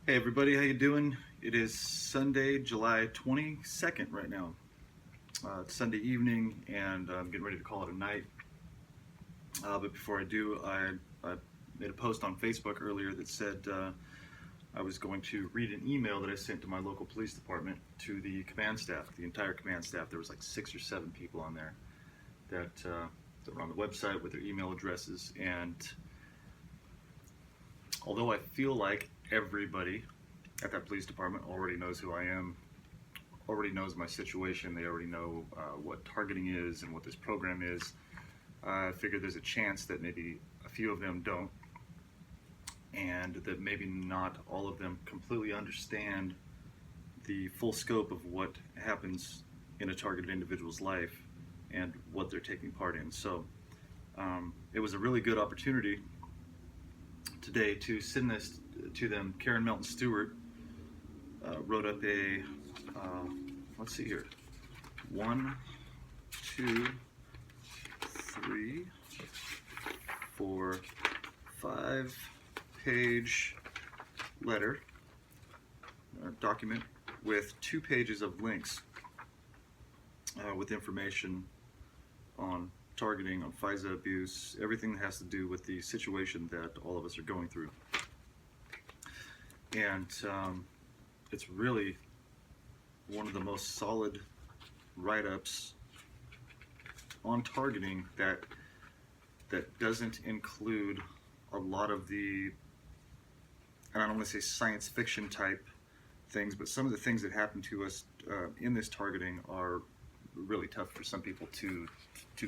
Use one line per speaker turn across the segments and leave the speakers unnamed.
Hey everybody, how you doing? It is Sunday, July 22nd right now. It's Sunday evening and I'm getting ready to call it a night. But before I do, I made a post on Facebook earlier that said I was going to read an email that I sent to my local police department to the command staff, the entire command staff. There was like 6 or 7 people on there that were on the website with their email addresses. And although I feel like everybody at that police department already knows who I am, already knows my situation, they already know what targeting is and what this program is, I figure there's a chance that maybe a few of them don't, and that maybe not all of them completely understand the full scope of what happens in a targeted individual's life and what they're taking part in. So it was a really good opportunity today to send this to them. Karen Melton Stewart wrote up a, let's see here, 1, 2, 3, 4, 5-page letter, document with 2 pages of links with information on targeting, on FISA abuse, everything that has to do with the situation that all of us are going through. And it's really one of the most solid write-ups on targeting that doesn't include a lot of the, and I don't want to say science fiction type things, but some of the things that happen to us in this targeting are really tough for some people to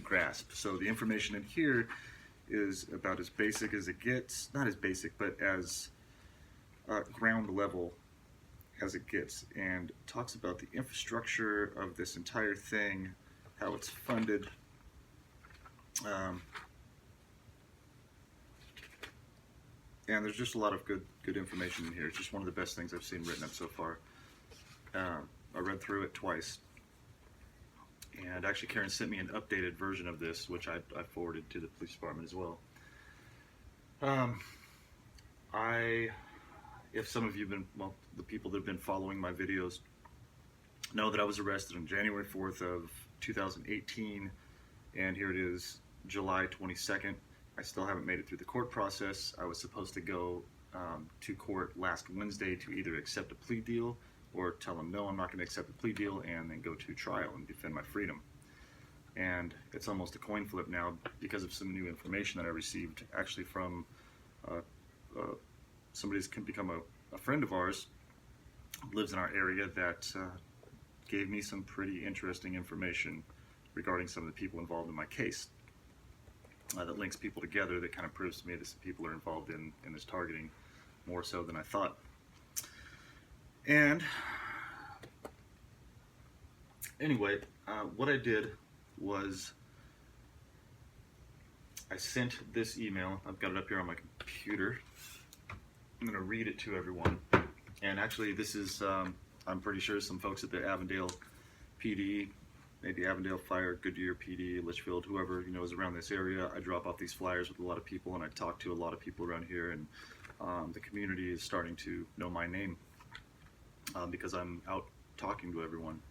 grasp. So the information in here is about as basic as it gets, not as basic, but as ground level as it gets, and talks about the infrastructure of this entire thing, how it's funded, and there's just a lot of good information in here. It's just one of the best things I've seen written up so far. I read through it twice, and actually Karen sent me an updated version of this, which I forwarded to the police department as well. If some of you have been, well, the people that have been following my videos know that I was arrested on January 4th of 2018, and here it is, July 22nd. I still haven't made it through the court process. I was supposed to go to court last Wednesday to either accept a plea deal or tell them, no, I'm not going to accept a plea deal, and then go to trial and defend my freedom. And it's almost a coin flip now because of some new information that I received, actually from somebody who's become a friend of ours, lives in our area, that gave me some pretty interesting information regarding some of the people involved in my case. That links people together, that kind of proves to me that some people are involved in this targeting more so than I thought. And anyway, what I did was I sent this email. I've got it up here on my computer. I'm going to read it to everyone. And actually, this is, I'm pretty sure some folks at the Avondale PD, maybe Avondale Fire, Goodyear PD, Litchfield, whoever is around this area. I drop off these flyers with a lot of people, and I talk to a lot of people around here, and the community is starting to know my name because I'm out talking to everyone.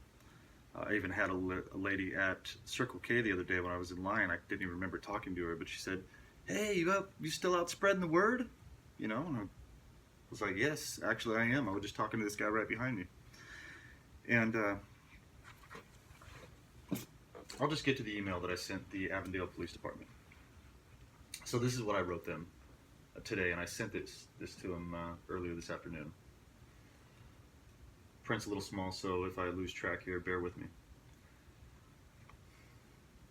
I even had a lady at Circle K the other day when I was in line. I didn't even remember talking to her, but she said, "Hey, you still out spreading the word?" And I was like, "Yes, actually I am. I was just talking to this guy right behind me." And I'll just get to the email that I sent the Avondale Police Department. So this is what I wrote them today, and I sent this to them earlier this afternoon. Print's a little small, so if I lose track here, bear with me.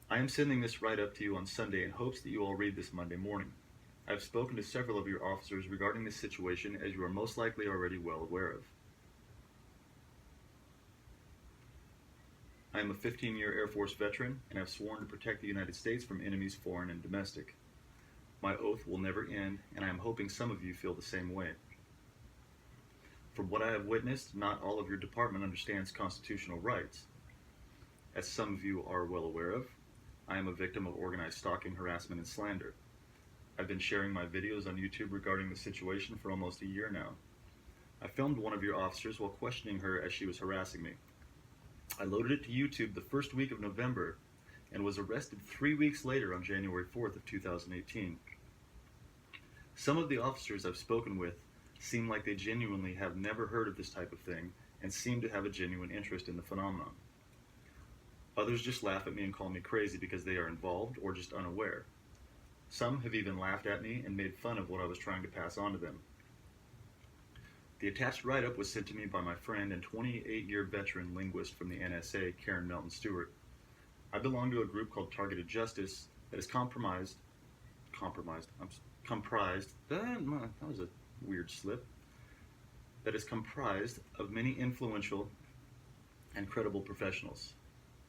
I am sending this write-up to you on Sunday in hopes that you all read this Monday morning. I have spoken to several of your officers regarding this situation, as you are most likely already well aware of. I am a 15-year Air Force veteran and have sworn to protect the United States from enemies foreign and domestic. My oath will never end, and I am hoping some of you feel the same way. From what I have witnessed, not all of your department understands constitutional rights. As some of you are well aware of, I am a victim of organized stalking, harassment, and slander. I've been sharing my videos on YouTube regarding the situation for almost a year now. I filmed one of your officers while questioning her as she was harassing me. I loaded it to YouTube the first week of November and was arrested 3 weeks later on January 4th of 2018. Some of the officers I've spoken with seem like they genuinely have never heard of this type of thing and seem to have a genuine interest in the phenomenon. Others just laugh at me and call me crazy because they are involved or just unaware. Some have even laughed at me and made fun of what I was trying to pass on to them. The attached write-up was sent to me by my friend and 28-year veteran linguist from the NSA, Karen Melton Stewart. I belong to a group called Targeted Justice that is comprised, that was a weird slip, that is comprised of many influential and credible professionals.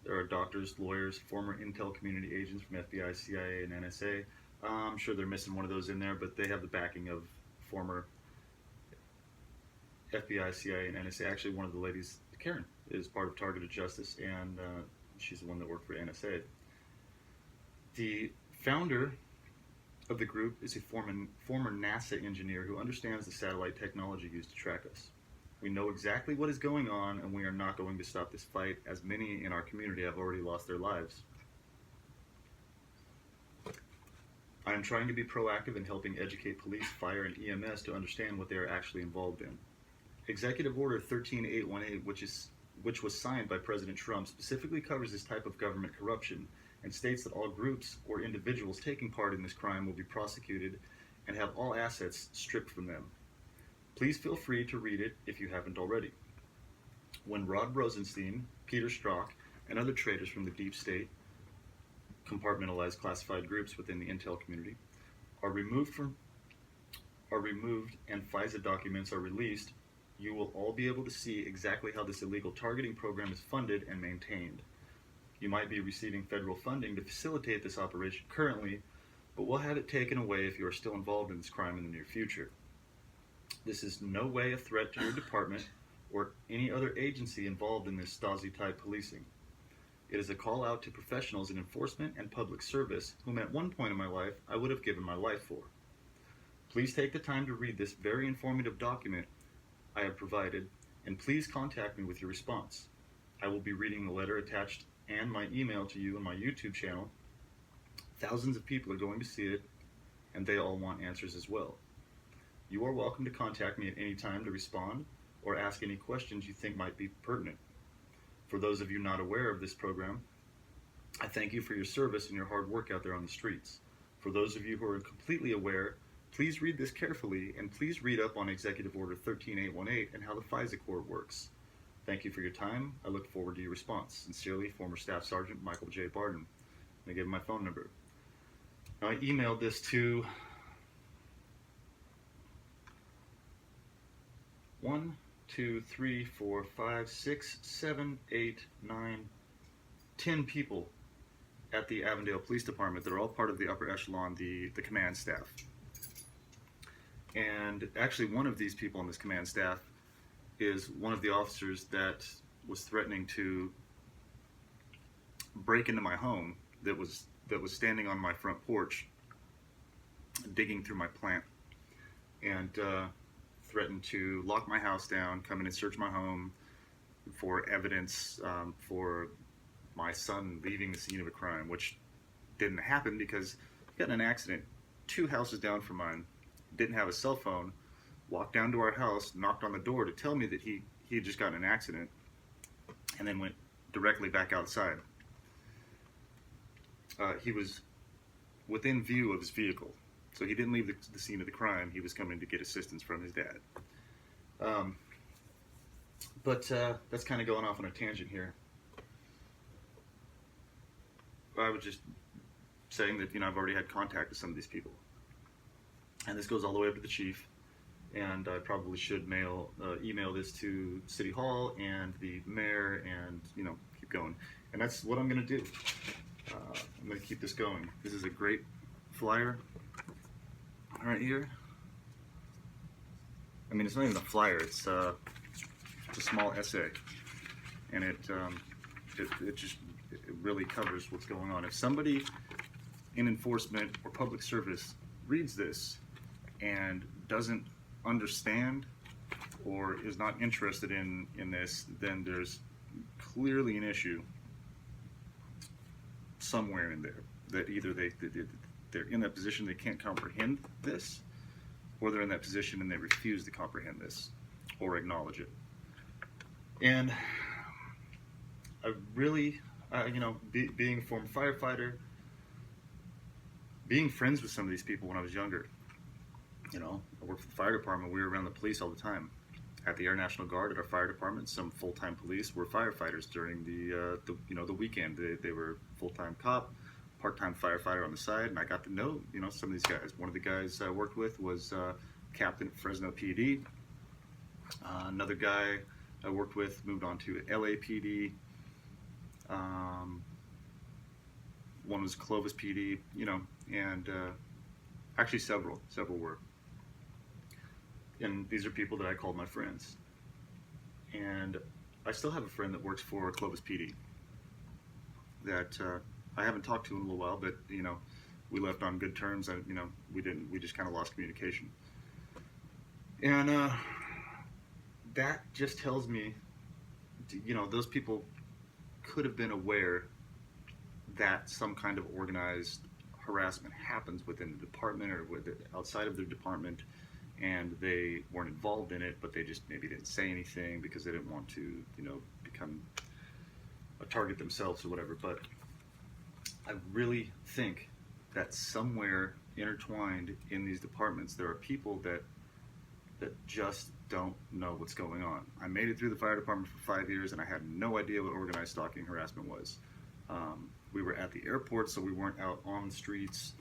There are doctors, lawyers, former intel community agents from FBI, CIA, and NSA. I'm sure they're missing one of those in there, but they have the backing of former FBI, CIA, and NSA. Actually, one of the ladies, Karen, is part of Targeted Justice, and she's the one that worked for NSA. The founder of the group is a former NASA engineer who understands the satellite technology used to track us. We know exactly what is going on, and we are not going to stop this fight, as many in our community have already lost their lives. I am trying to be proactive in helping educate police, fire, and EMS to understand what they are actually involved in. Executive Order 13818, which was signed by President Trump, specifically covers this type of government corruption and states that all groups or individuals taking part in this crime will be prosecuted and have all assets stripped from them. Please feel free to read it if you haven't already. When Rod Rosenstein, Peter Strzok, and other traitors from the deep state, compartmentalized classified groups within the intel community, are removed and FISA documents are released, you will all be able to see exactly how this illegal targeting program is funded and maintained. You might be receiving federal funding to facilitate this operation currently, but we'll have it taken away if you are still involved in this crime in the near future. This is no way a threat to your department or any other agency involved in this Stasi-type policing. It is a call out to professionals in enforcement and public service whom at one point in my life I would have given my life for. Please take the time to read this very informative document I have provided, and please contact me with your response. I will be reading the letter attached and my email to you on my YouTube channel. Thousands of people are going to see it, and they all want answers as well. You are welcome to contact me at any time to respond or ask any questions you think might be pertinent. For those of you not aware of this program, I thank you for your service and your hard work out there on the streets. For those of you who are completely aware, please read this carefully, and please read up on Executive Order 13818 and how the FISA Court works. Thank you for your time. I look forward to your response. Sincerely, former Staff Sergeant Michael J. Barden. I give him my phone number. Now, I emailed this to 1, 2, 3, 4, 5, 6, 7, 8, 9, 10 people at the Avondale Police Department. They're all part of the upper echelon, the command staff. And actually, one of these people on this command staff is one of the officers that was threatening to break into my home that was standing on my front porch, digging through my plant, and threatened to lock my house down, come in and search my home for evidence for my son leaving the scene of a crime, which didn't happen because he got in an accident 2 houses down from mine, didn't have a cell phone, walked down to our house, knocked on the door to tell me that he had just gotten in an accident, and then went directly back outside. He was within view of his vehicle, so he didn't leave the scene of the crime. He was coming to get assistance from his dad. But that's kind of going off on a tangent here. I was just saying that, I've already had contact with some of these people. And this goes all the way up to the chief. And I probably should email this to City Hall and the mayor and, keep going. And that's what I'm going to do. I'm going to keep this going. This is a great flyer right here. I mean, it's not even a flyer. It's a small essay. And it really covers what's going on. If somebody in enforcement or public service reads this and doesn't understand or is not interested in this, then there's clearly an issue somewhere in there, that either they're in that position, they can't comprehend this, or they're in that position and they refuse to comprehend this or acknowledge it. And I really, being a former firefighter, being friends with some of these people when I was younger, I worked for the fire department. We were around the police all the time. At the Air National Guard, at our fire department, some full-time police were firefighters during the weekend. They were full-time cop, part-time firefighter on the side, and I got to know some of these guys. One of the guys I worked with was captain at Fresno PD. Another guy I worked with moved on to LAPD. One was Clovis PD, and actually several were. And these are people that I called my friends. And I still have a friend that works for Clovis PD that I haven't talked to in a little while, but we left on good terms. And we just kind of lost communication. And that just tells me, those people could have been aware that some kind of organized harassment happens within the department or outside of their department, and they weren't involved in it, but they just maybe didn't say anything because they didn't want to, become a target themselves or whatever. But I really think that somewhere intertwined in these departments, there are people that just don't know what's going on. I made it through the fire department for 5 years, and I had no idea what organized stalking harassment was. We were at the airport, so we weren't out on the streets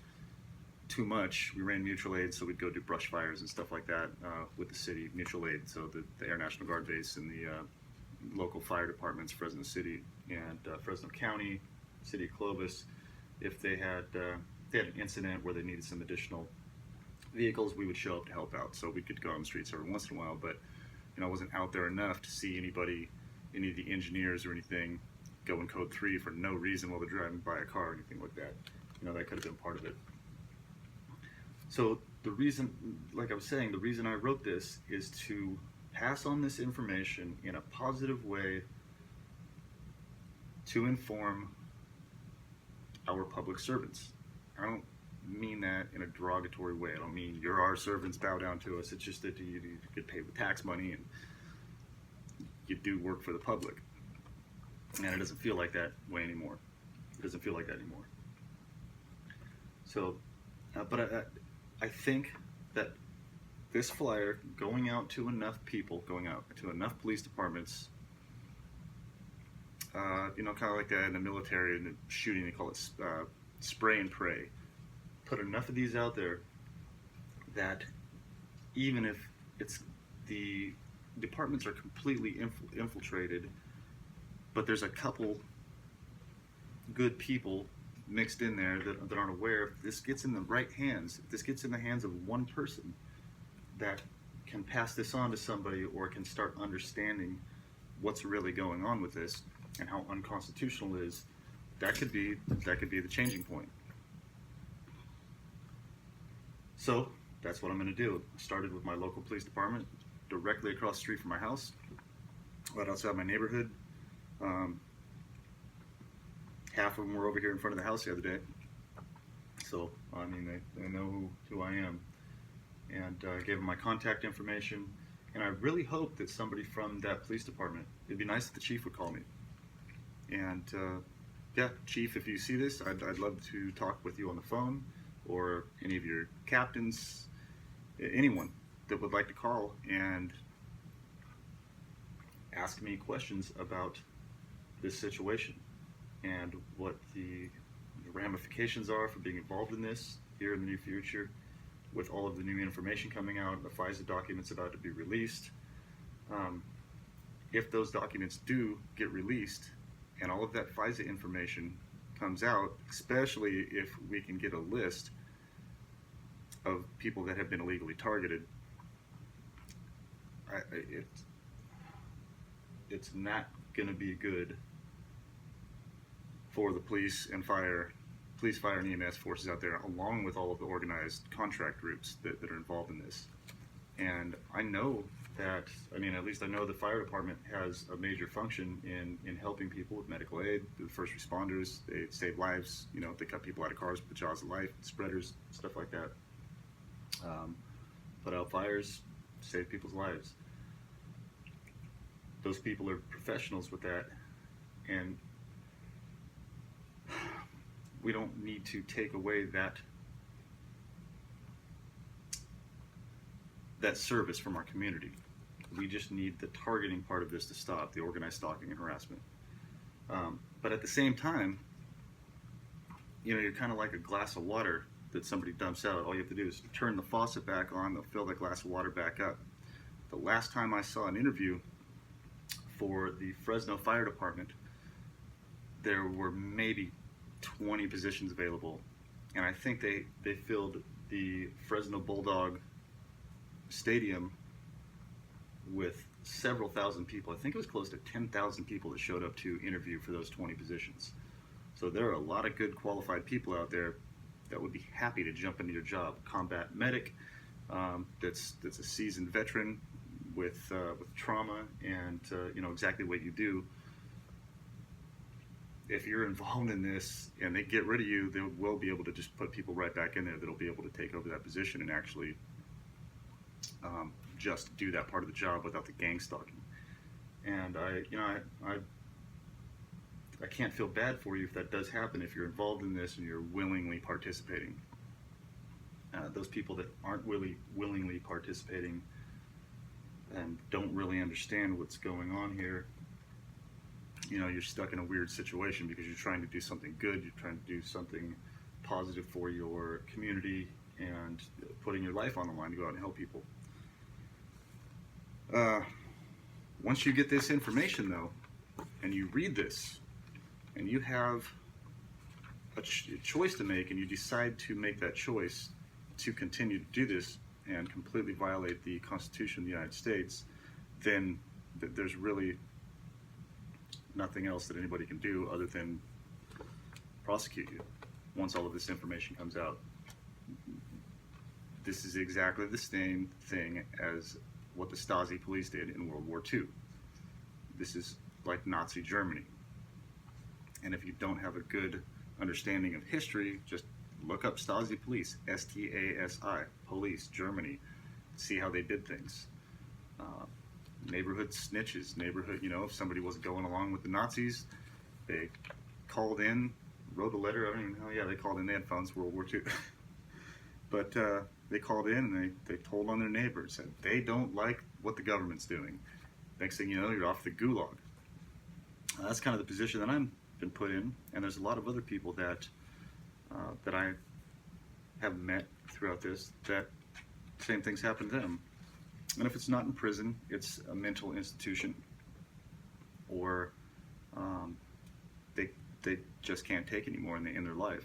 too much. We ran mutual aid, so we'd go do brush fires and stuff like that with the city. Mutual aid, so the Air National Guard base and the local fire departments, Fresno City and Fresno County, City of Clovis. If they had an incident where they needed some additional vehicles, we would show up to help out. So we could go on the streets every once in a while, but I wasn't out there enough to see any of the engineers or anything go in code 3 for no reason while they're driving by a car or anything like that. That could have been part of it. So the reason, like I was saying, the reason I wrote this is to pass on this information in a positive way to inform our public servants. I don't mean that in a derogatory way. I don't mean you're our servants, bow down to us. It's just that you get paid with tax money and you do work for the public. And it doesn't feel like that way anymore. It doesn't feel like that anymore. So, but I think that this flyer going out to enough people, going out to enough police departments, kind of like that in the military and the shooting, they call it spray and pray. Put enough of these out there that even if the departments are completely infiltrated, but there's a couple good people mixed in there that aren't aware, if this gets in the right hands, if this gets in the hands of one person that can pass this on to somebody or can start understanding what's really going on with this and how unconstitutional it is, that could be the changing point. So that's what I'm going to do. I started with my local police department directly across the street from my house, right outside my neighborhood. Half of them were over here in front of the house the other day. So, I mean, they know who I am. And gave them my contact information. And I really hope that somebody from that police department, it'd be nice if the chief would call me. And yeah, chief, if you see this, I'd love to talk with you on the phone, or any of your captains, anyone that would like to call and ask me questions about this situation and what the ramifications are for being involved in this here in the near future, with all of the new information coming out, the FISA documents about to be released. If those documents do get released and all of that FISA information comes out, especially if we can get a list of people that have been illegally targeted, it's not going to be good for the police, fire, and EMS forces out there, along with all of the organized contract groups that are involved in this. And I know that, I mean, at least I know the fire department has a major function in helping people with medical aid, the first responders. They save lives, you know, they cut people out of cars with the jaws of life, spreaders, stuff like that. Put out fires, save people's lives. Those people are professionals with that, and we don't need to take away that service from our community. We just need the targeting part of this to stop, the organized stalking and harassment. But at the same time, you know, you're kind of like a glass of water that somebody dumps out. All you have to do is turn the faucet back on, they'll fill the glass of water back up. The last time I saw an interview for the Fresno Fire Department, there were maybe 20 positions available, and I think they filled the Fresno Bulldog Stadium with several thousand people. I think it was close to 10,000 people that showed up to interview for those 20 positions. So there are a lot of good qualified people out there that would be happy to jump into your job. Combat medic, that's a seasoned veteran with trauma and you know exactly what you do. If you're involved in this and they get rid of you, they will be able to just put people right back in there that'll be able to take over that position and actually just do that part of the job without the gang stalking. And I can't feel bad for you if that does happen, if you're involved in this and you're willingly participating. Those people that aren't really willingly participating and don't really understand what's going on here, you know, you're stuck in a weird situation because you're trying to do something good, you're trying to do something positive for your community and putting your life on the line to go out and help people. Once you get this information though, and you read this, and you have a choice to make, and you decide to make that choice to continue to do this and completely violate the Constitution of the United States, then there's really nothing else that anybody can do other than prosecute you once all of this information comes out. This is exactly the same thing as what the Stasi police did in World War II. This is like Nazi Germany. And if you don't have a good understanding of history, just look up Stasi police, S-T-A-S-I, police, Germany, see how they did things. Neighborhood snitches, you know, if somebody wasn't going along with the Nazis, they called in, wrote a letter, I don't even know, yeah, they called in, they had phones, World War II. But they called in and they told on their neighbors that they don't like what the government's doing. Next thing you know, you're off the gulag. That's kind of the position that I've been put in, and there's a lot of other people that I have met throughout this that same things happen to them. And if it's not in prison, it's a mental institution, or they just can't take anymore in their life.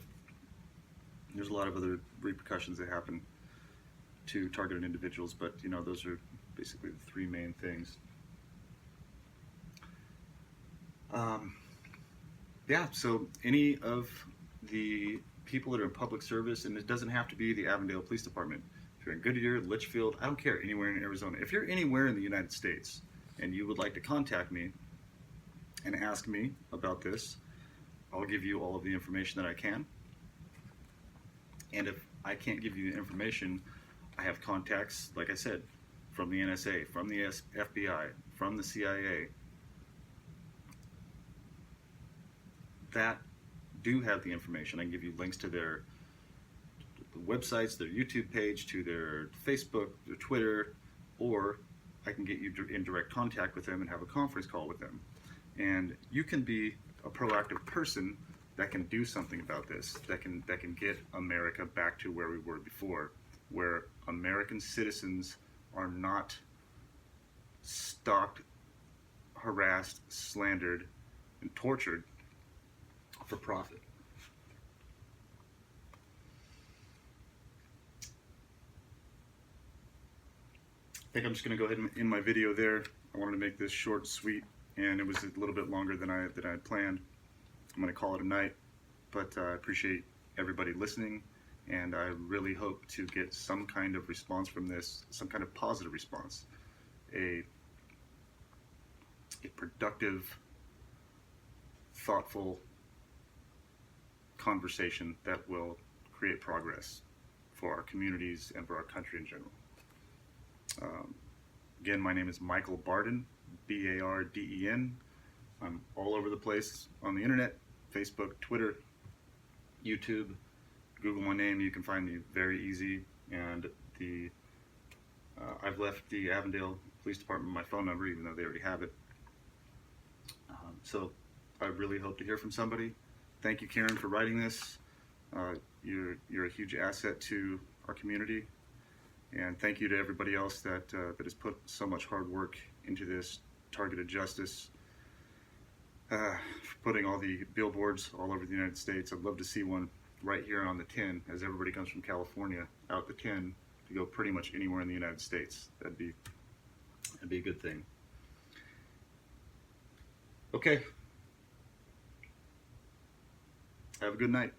There's a lot of other repercussions that happen to targeted individuals, but you know, those are basically the three main things. Yeah, so any of the people that are in public service, and it doesn't have to be the Avondale Police Department. If you're in Goodyear, Litchfield, I don't care, anywhere in Arizona. If you're anywhere in the United States and you would like to contact me and ask me about this, I'll give you all of the information that I can. And if I can't give you the information, I have contacts, like I said, from the NSA, from the FBI, from the CIA, that do have the information. I can give you links to their websites, their YouTube page, to their Facebook, their Twitter, or I can get you in direct contact with them and have a conference call with them. And you can be a proactive person that can do something about this, that can get America back to where we were before, where American citizens are not stalked, harassed, slandered, and tortured for profit. I think I'm just going to go ahead and end my video there. I wanted to make this short, sweet, and it was a little bit longer than I had planned. I'm going to call it a night, but I appreciate everybody listening, and I really hope to get some kind of response from this, some kind of positive response. a productive, thoughtful conversation that will create progress for our communities and for our country in general. Again, my name is Michael Barden, B-A-R-D-E-N. I'm all over the place on the internet, Facebook, Twitter, YouTube. Google my name, you can find me very easy. And I've left the Avondale Police Department my phone number, even though they already have it. So I really hope to hear from somebody. Thank you, Karen, for writing this. You're a huge asset to our community. And thank you to everybody else that has put so much hard work into this. Targeted Justice, for putting all the billboards all over the United States. I'd love to see one right here on the 10, as everybody comes from California out the 10 to go pretty much anywhere in the United States. That'd be a good thing. Okay. Have a good night.